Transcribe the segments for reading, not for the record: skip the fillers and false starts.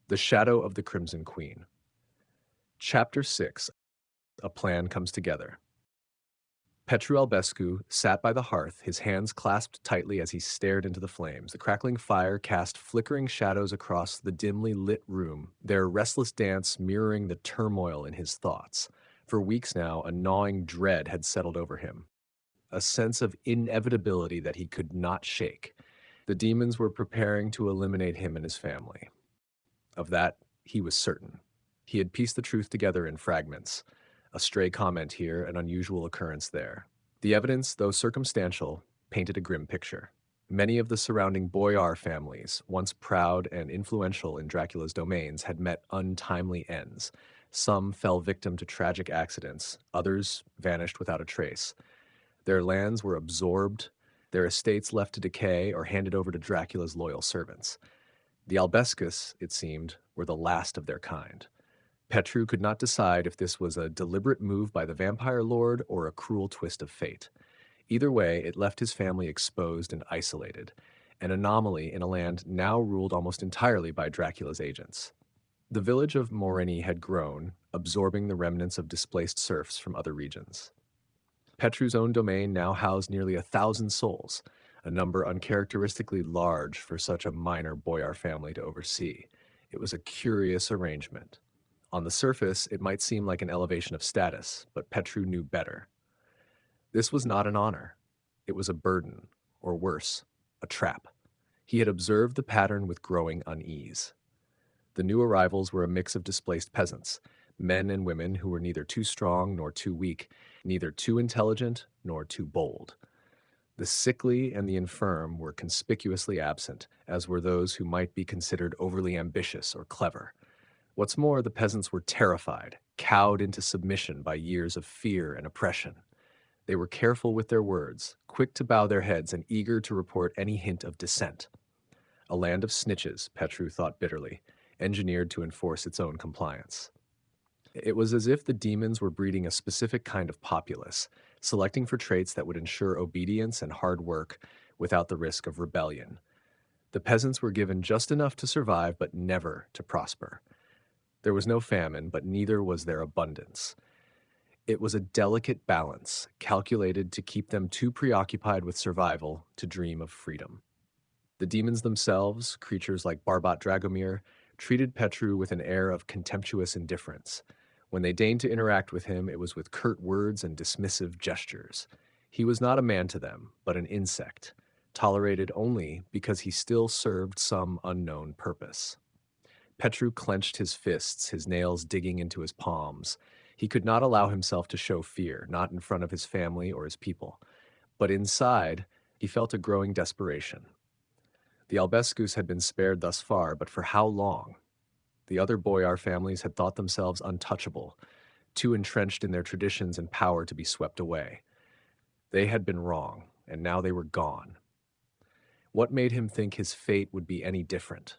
The Shadow of the Crimson Queen. Chapter 6. A Plan Comes Together. Petru Albescu sat by the hearth, his hands clasped tightly as he stared into the flames. The crackling fire cast flickering shadows across the dimly lit room, their restless dance mirroring the turmoil in his thoughts. For weeks now, a gnawing dread had settled over him, a sense of inevitability that he could not shake. The demons were preparing to eliminate him and his family. Of that, he was certain. He had pieced the truth together in fragments, a stray comment here, an unusual occurrence there. The evidence, though circumstantial, painted a grim picture. Many of the surrounding boyar families, once proud and influential in Dracula's domains, had met untimely ends. Some fell victim to tragic accidents, others vanished without a trace. Their lands were absorbed, their estates left to decay or handed over to Dracula's loyal servants. The Albescus, it seemed, were the last of their kind. Petru could not decide if this was a deliberate move by the vampire lord or a cruel twist of fate. Either way, it left his family exposed and isolated, an anomaly in a land now ruled almost entirely by Dracula's agents. The village of Morini had grown, absorbing the remnants of displaced serfs from other regions. Petru's own domain now housed nearly 1,000 souls, a number uncharacteristically large for such a minor boyar family to oversee. It was a curious arrangement. On the surface, it might seem like an elevation of status, but Petru knew better. This was not an honor. It was a burden, or worse, a trap. He had observed the pattern with growing unease. The new arrivals were a mix of displaced peasants, men and women who were neither too strong nor too weak, neither too intelligent nor too bold. The sickly and the infirm were conspicuously absent, as were those who might be considered overly ambitious or clever. What's more, the peasants were terrified, cowed into submission by years of fear and oppression. They were careful with their words, quick to bow their heads and eager to report any hint of dissent. A land of snitches, Petru thought bitterly, engineered to enforce its own compliance. It was as if the demons were breeding a specific kind of populace, selecting for traits that would ensure obedience and hard work without the risk of rebellion. The peasants were given just enough to survive, but never to prosper. There was no famine, but neither was there abundance. It was a delicate balance, calculated to keep them too preoccupied with survival to dream of freedom. The demons themselves, creatures like Barbat Dragomir, treated Petru with an air of contemptuous indifference. When they deigned to interact with him, it was with curt words and dismissive gestures. He was not a man to them, but an insect, tolerated only because he still served some unknown purpose. Petru clenched his fists, his nails digging into his palms. He could not allow himself to show fear, not in front of his family or his people. But inside, he felt a growing desperation. The Albescus had been spared thus far, but for how long? The other boyar families had thought themselves untouchable, too entrenched in their traditions and power to be swept away. They had been wrong, and now they were gone. What made him think his fate would be any different?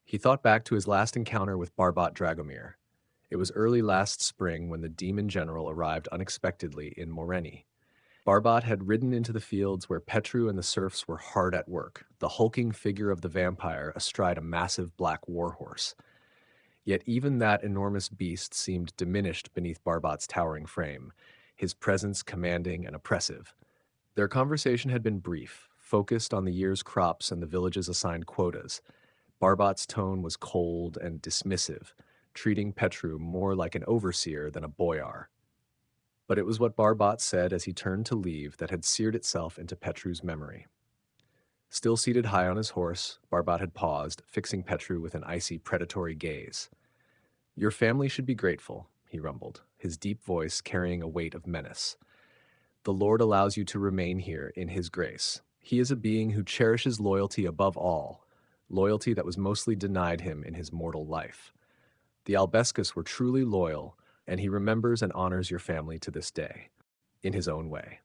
He thought back to his last encounter with Barbat Dragomir. It was early last spring when the demon general arrived unexpectedly in Morini. Barbat had ridden into the fields where Petru and the serfs were hard at work, the hulking figure of the vampire astride a massive black warhorse. Yet even that enormous beast seemed diminished beneath Barbat's towering frame, his presence commanding and oppressive. Their conversation had been brief, focused on the year's crops and the village's assigned quotas. Barbat's tone was cold and dismissive, treating Petru more like an overseer than a boyar. But it was what Barbat said as he turned to leave that had seared itself into Petru's memory. Still seated high on his horse, Barbat had paused, fixing Petru with an icy, predatory gaze. "Your family should be grateful," he rumbled, his deep voice carrying a weight of menace. "The Lord allows you to remain here in his grace. He is a being who cherishes loyalty above all, loyalty that was mostly denied him in his mortal life. The Albescus were truly loyal, and he remembers and honors your family to this day, in his own way."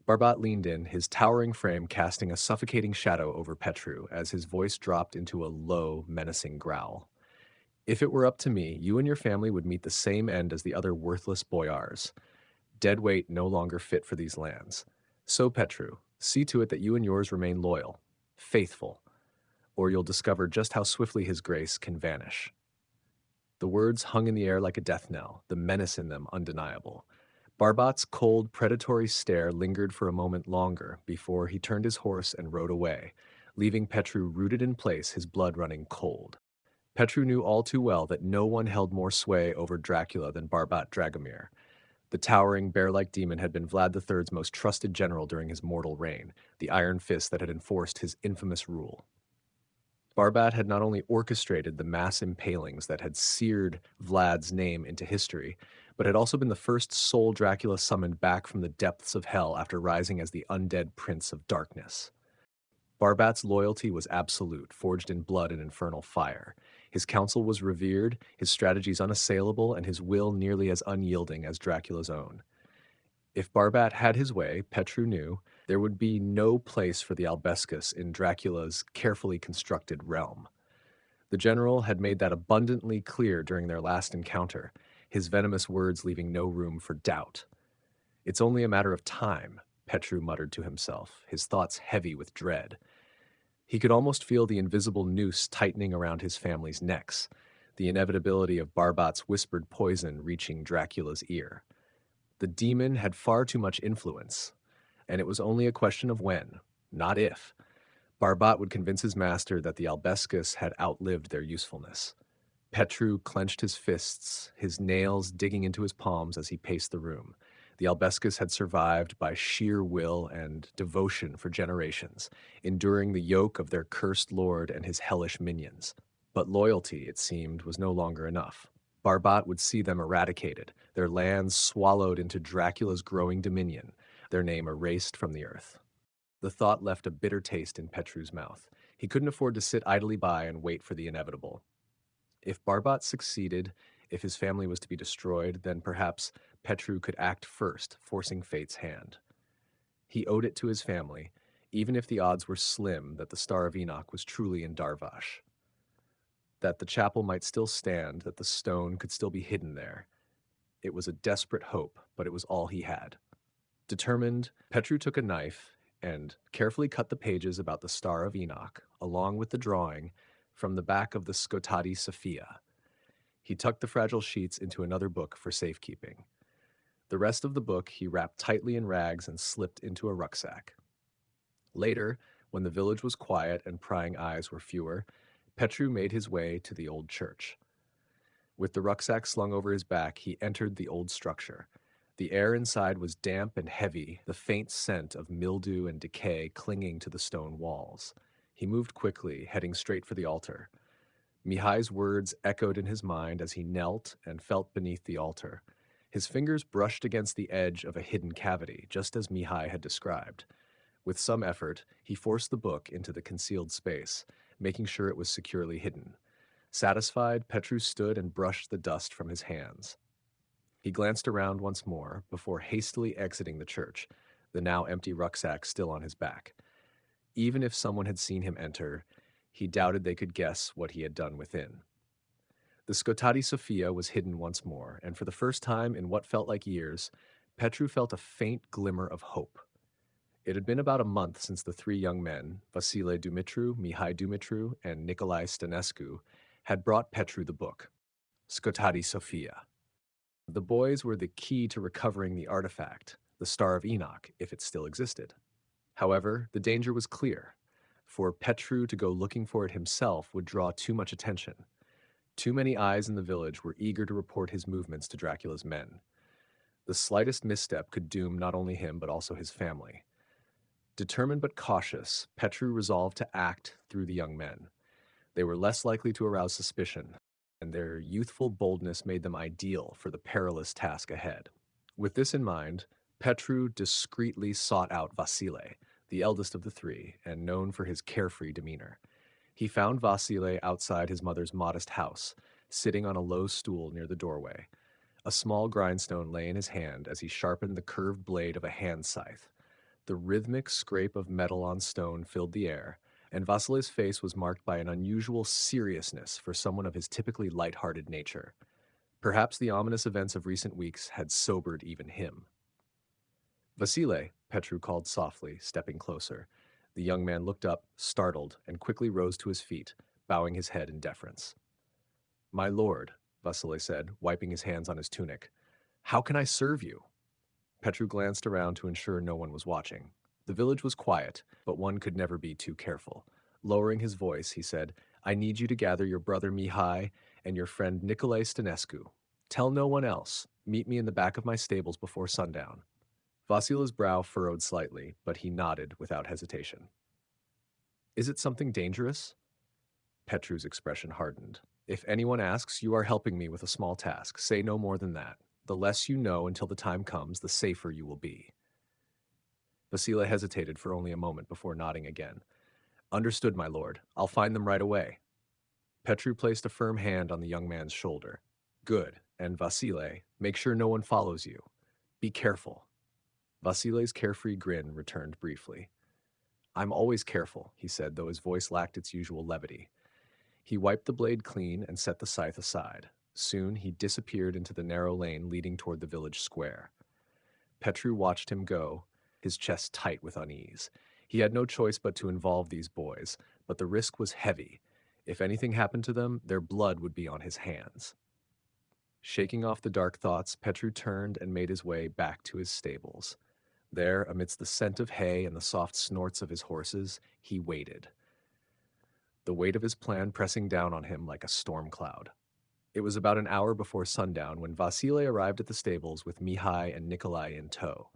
Barbat leaned in, his towering frame casting a suffocating shadow over Petru as his voice dropped into a low, menacing growl. "If it were up to me, you and your family would meet the same end as the other worthless boyars. Dead weight no longer fit for these lands. So, Petru, see to it that you and yours remain loyal, faithful. or you'll discover just how swiftly his grace can vanish. The words hung in the air like a death knell, the menace in them undeniable. Barbat's cold, predatory stare lingered for a moment longer before he turned his horse and rode away, leaving Petru rooted in place, his blood running cold. Petru knew all too well that no one held more sway over Dracula than Barbat Dragomir. The towering, bear-like demon had been Vlad III's most trusted general during his mortal reign, the iron fist that had enforced his infamous rule. Barbat had not only orchestrated the mass impalings that had seared Vlad's name into history, but had also been the first soul Dracula summoned back from the depths of hell after rising as the undead prince of darkness. Barbat's loyalty was absolute, forged in blood and infernal fire. His counsel was revered, his strategies unassailable, and his will nearly as unyielding as Dracula's own. If Barbat had his way, Petru knew, there would be no place for the Albescus in Dracula's carefully constructed realm. The general had made that abundantly clear during their last encounter, his venomous words leaving no room for doubt. "It's only a matter of time," Petru muttered to himself, his thoughts heavy with dread. He could almost feel the invisible noose tightening around his family's necks, the inevitability of Barbat's whispered poison reaching Dracula's ear. The demon had far too much influence, and it was only a question of when, not if, Barbat would convince his master that the Albescus had outlived their usefulness. Petru clenched his fists, his nails digging into his palms as he paced the room. The Albescus had survived by sheer will and devotion for generations, enduring the yoke of their cursed lord and his hellish minions. But loyalty, it seemed, was no longer enough. Barbat would see them eradicated, their lands swallowed into Dracula's growing dominion, their name erased from the earth. The thought left a bitter taste in Petru's mouth. He couldn't afford to sit idly by and wait for the inevitable. If Barbat succeeded, if his family was to be destroyed, then perhaps Petru could act first, forcing fate's hand. He owed it to his family, even if the odds were slim that the Star of Enoch was truly in Darvash. That the chapel might still stand, that the stone could still be hidden there. It was a desperate hope, but it was all he had. Determined, Petru took a knife and carefully cut the pages about the Star of Enoch, along with the drawing, from the back of the Skotati Sophia. He tucked the fragile sheets into another book for safekeeping. The rest of the book he wrapped tightly in rags and slipped into a rucksack. Later, when the village was quiet and prying eyes were fewer, Petru made his way to the old church. With the rucksack slung over his back, he entered the old structure. The air inside was damp and heavy, the faint scent of mildew and decay clinging to the stone walls. He moved quickly, heading straight for the altar. Mihai's words echoed in his mind as he knelt and felt beneath the altar. His fingers brushed against the edge of a hidden cavity, just as Mihai had described. With some effort, he forced the book into the concealed space, making sure it was securely hidden. Satisfied, Petru stood and brushed the dust from his hands. He glanced around once more before hastily exiting the church, the now empty rucksack still on his back. Even if someone had seen him enter, he doubted they could guess what he had done within. The Skotati Sophia was hidden once more, and for the first time in what felt like years, Petru felt a faint glimmer of hope. It had been about a month since the three young men, Vasile Dumitru, Mihai Dumitru, and Nicolae Stănescu, had brought Petru the book, Skotati Sophia. The boys were the key to recovering the artifact, the Star of Enoch, if it still existed. However, the danger was clear. For Petru to go looking for it himself would draw too much attention. Too many eyes in the village were eager to report his movements to Dracula's men. The slightest misstep could doom not only him but also his family. Determined but cautious, Petru resolved to act through the young men. They were less likely to arouse suspicion, and their youthful boldness made them ideal for the perilous task ahead. With this in mind, Petru discreetly sought out Vasile, the eldest of the three, and known for his carefree demeanor. He found Vasile outside his mother's modest house, sitting on a low stool near the doorway. A small grindstone lay in his hand as he sharpened the curved blade of a hand scythe. The rhythmic scrape of metal on stone filled the air, and Vasile's face was marked by an unusual seriousness for someone of his typically light-hearted nature. Perhaps the ominous events of recent weeks had sobered even him. "Vasile," Petru called softly, stepping closer. The young man looked up, startled, and quickly rose to his feet, bowing his head in deference. "My lord," Vasily said, wiping his hands on his tunic, "how can I serve you?" Petru glanced around to ensure no one was watching. The village was quiet, but one could never be too careful. Lowering his voice, he said, "I need you to gather your brother Mihai and your friend Nicolae Stănescu. Tell no one else. Meet me in the back of my stables before sundown." Vasila's brow furrowed slightly, but he nodded without hesitation. "Is it something dangerous?" Petru's expression hardened. "If anyone asks, you are helping me with a small task. Say no more than that. The less you know until the time comes, the safer you will be." Vasila hesitated for only a moment before nodding again. "Understood, my lord. I'll find them right away." Petru placed a firm hand on the young man's shoulder. "Good. And Vasile, make sure no one follows you. Be careful." Vasile's carefree grin returned briefly. "I'm always careful," he said, though his voice lacked its usual levity. He wiped the blade clean and set the scythe aside. Soon he disappeared into the narrow lane leading toward the village square. Petru watched him go, his chest tight with unease. He had no choice but to involve these boys, but the risk was heavy. If anything happened to them, their blood would be on his hands. Shaking off the dark thoughts, Petru turned and made his way back to his stables. There, amidst the scent of hay and the soft snorts of his horses, he waited, the weight of his plan pressing down on him like a storm cloud. It was about an hour before sundown when Vasile arrived at the stables with Mihai and Nicolae in tow.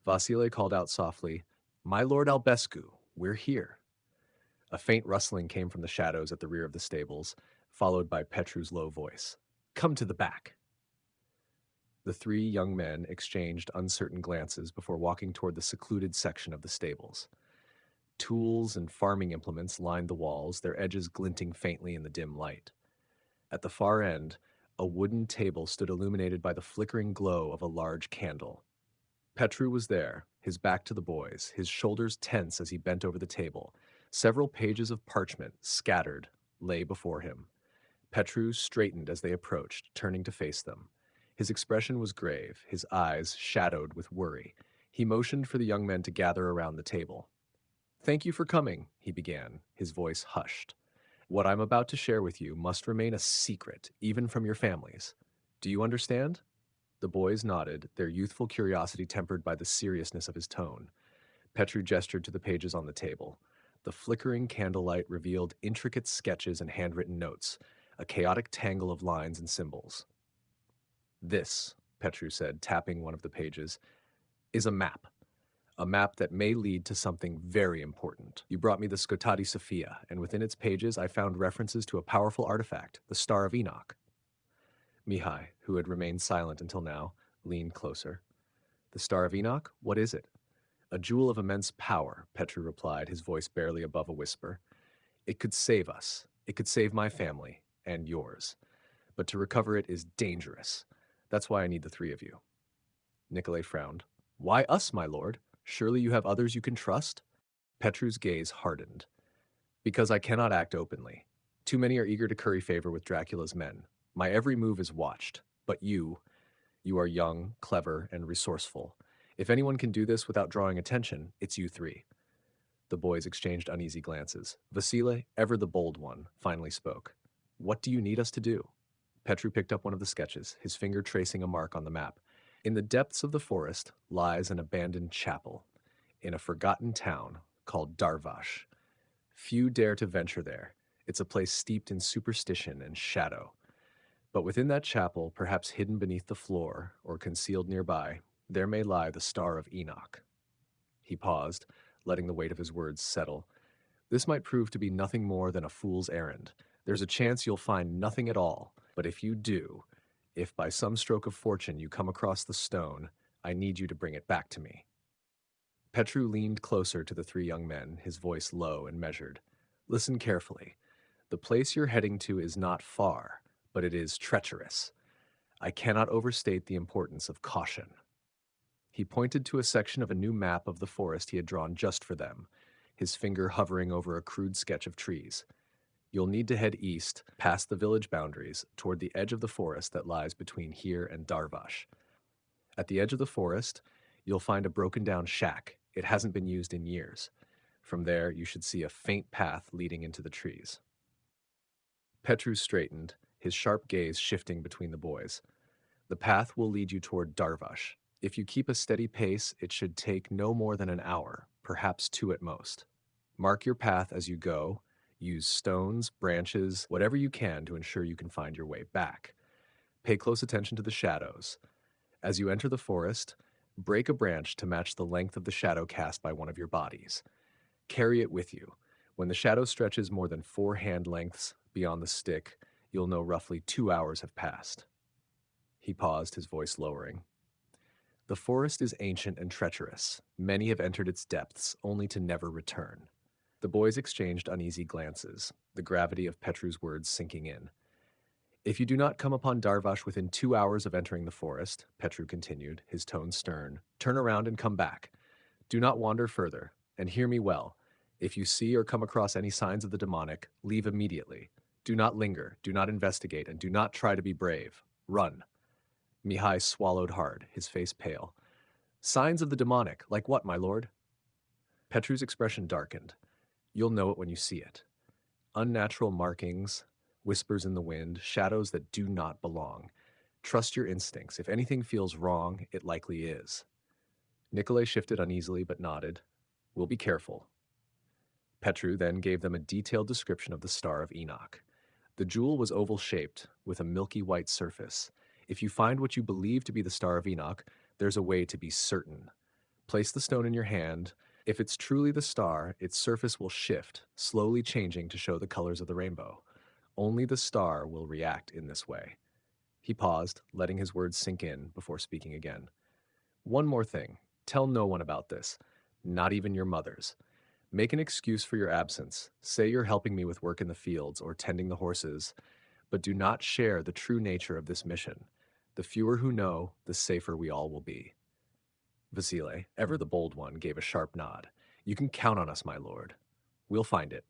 Vasile called out softly, "My lord Albescu, we're here." A faint rustling came from the shadows at the rear of the stables, followed by Petru's low voice. "Come to the back." The three young men exchanged uncertain glances before walking toward the secluded section of the stables. Tools and farming implements lined the walls, their edges glinting faintly in the dim light. At the far end, a wooden table stood illuminated by the flickering glow of a large candle. Petru was there, his back to the boys, his shoulders tense as he bent over the table. Several pages of parchment, scattered, lay before him. Petru straightened as they approached, turning to face them. His expression was grave, his eyes shadowed with worry. He motioned for the young men to gather around the table. "Thank you for coming," he began, his voice hushed. "What I'm about to share with you must remain a secret, even from your families. Do you understand?" The boys nodded, their youthful curiosity tempered by the seriousness of his tone. Petru gestured to the pages on the table. The flickering candlelight revealed intricate sketches and handwritten notes, a chaotic tangle of lines and symbols. "This," Petru said, tapping one of the pages, "is a map. A map that may lead to something very important. You brought me the Skotati Sophia, and within its pages I found references to a powerful artifact, the Star of Enoch." Mihai, who had remained silent until now, leaned closer. "The Star of Enoch? What is it?" "A jewel of immense power," Petru replied, his voice barely above a whisper. "It could save us. It could save my family, and yours. But to recover it is dangerous. That's why I need the three of you." Nicolae frowned. "Why us, my lord? Surely you have others you can trust?" Petru's gaze hardened. "Because I cannot act openly. Too many are eager to curry favor with Dracula's men. My every move is watched. But you are young, clever, and resourceful. If anyone can do this without drawing attention, it's you three." The boys exchanged uneasy glances. Vasile, ever the bold one, finally spoke. "What do you need us to do?" Petru picked up one of the sketches, his finger tracing a mark on the map. "In the depths of the forest lies an abandoned chapel, in a forgotten town called Darvash. Few dare to venture there. It's a place steeped in superstition and shadow. But within that chapel, perhaps hidden beneath the floor or concealed nearby, there may lie the Star of Enoch." He paused, letting the weight of his words settle. "This might prove to be nothing more than a fool's errand. There's a chance you'll find nothing at all, but if you do, if by some stroke of fortune you come across the stone, I need you to bring it back to me." Petru leaned closer to the three young men, his voice low and measured. "Listen carefully. The place you're heading to is not far, but it is treacherous. I cannot overstate the importance of caution." He pointed to a section of a new map of the forest he had drawn just for them, his finger hovering over a crude sketch of trees. "You'll need to head east, past the village boundaries, toward the edge of the forest that lies between here and Darvash. At the edge of the forest, you'll find a broken-down shack. It hasn't been used in years. From there, you should see a faint path leading into the trees. Petru straightened, his sharp gaze shifting between the boys. The path will lead you toward Darvash. If you keep a steady pace, it should take no more than an hour, perhaps two at most. Mark your path as you go. Use stones, branches, whatever you can to ensure you can find your way back. Pay close attention to the shadows. As you enter the forest, break a branch to match the length of the shadow cast by one of your bodies. Carry it with you. When the shadow stretches more than 4 hand lengths beyond the stick, you'll know roughly 2 hours have passed. He paused, his voice lowering. The forest is ancient and treacherous. Many have entered its depths, only to never return. The boys exchanged uneasy glances, the gravity of Petru's words sinking in. If you do not come upon Darvash within 2 hours of entering the forest, Petru continued, his tone stern, turn around and come back. Do not wander further, and hear me well. If you see or come across any signs of the demonic, leave immediately. Do not linger, do not investigate, and do not try to be brave. Run. Mihai swallowed hard, his face pale. Signs of the demonic, like what, my lord? Petru's expression darkened. You'll know it when you see it. Unnatural markings, whispers in the wind, shadows that do not belong. Trust your instincts. If anything feels wrong, it likely is. Nikolay shifted uneasily but nodded. We'll be careful. Petru then gave them a detailed description of the Star of Enoch. The jewel was oval-shaped, with a milky white surface. If you find what you believe to be the Star of Enoch, there's a way to be certain. Place the stone in your hand. If it's truly the star, its surface will shift, slowly changing to show the colors of the rainbow. Only the star will react in this way. He paused, letting his words sink in before speaking again. One more thing. Tell no one about this, not even your mothers. Make an excuse for your absence. Say you're helping me with work in the fields or tending the horses, but do not share the true nature of this mission. The fewer who know, the safer we all will be. Vasile, ever the bold one, gave a sharp nod. You can count on us, my lord. We'll find it.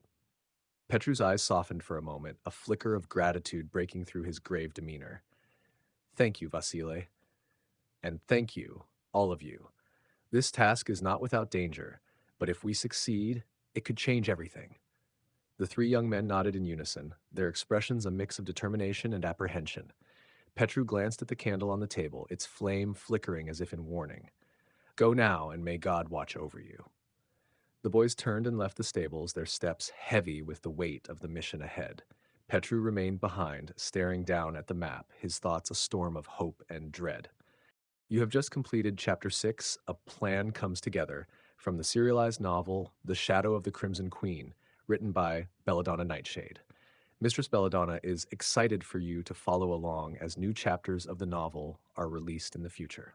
Petru's eyes softened for a moment, a flicker of gratitude breaking through his grave demeanor. Thank you, Vasile. And thank you, all of you. This task is not without danger, but if we succeed, it could change everything. The 3 young men nodded in unison, their expressions a mix of determination and apprehension. Petru glanced at the candle on the table, its flame flickering as if in warning. Go now, and may God watch over you. The boys turned and left the stables, their steps heavy with the weight of the mission ahead. Petru remained behind, staring down at the map, his thoughts a storm of hope and dread. You have just completed Chapter 6, A Plan Comes Together, from the serialized novel The Shadow of the Crimson Queen, written by Belladonna Nightshade. Mistress Belladonna is excited for you to follow along as new chapters of the novel are released in the future.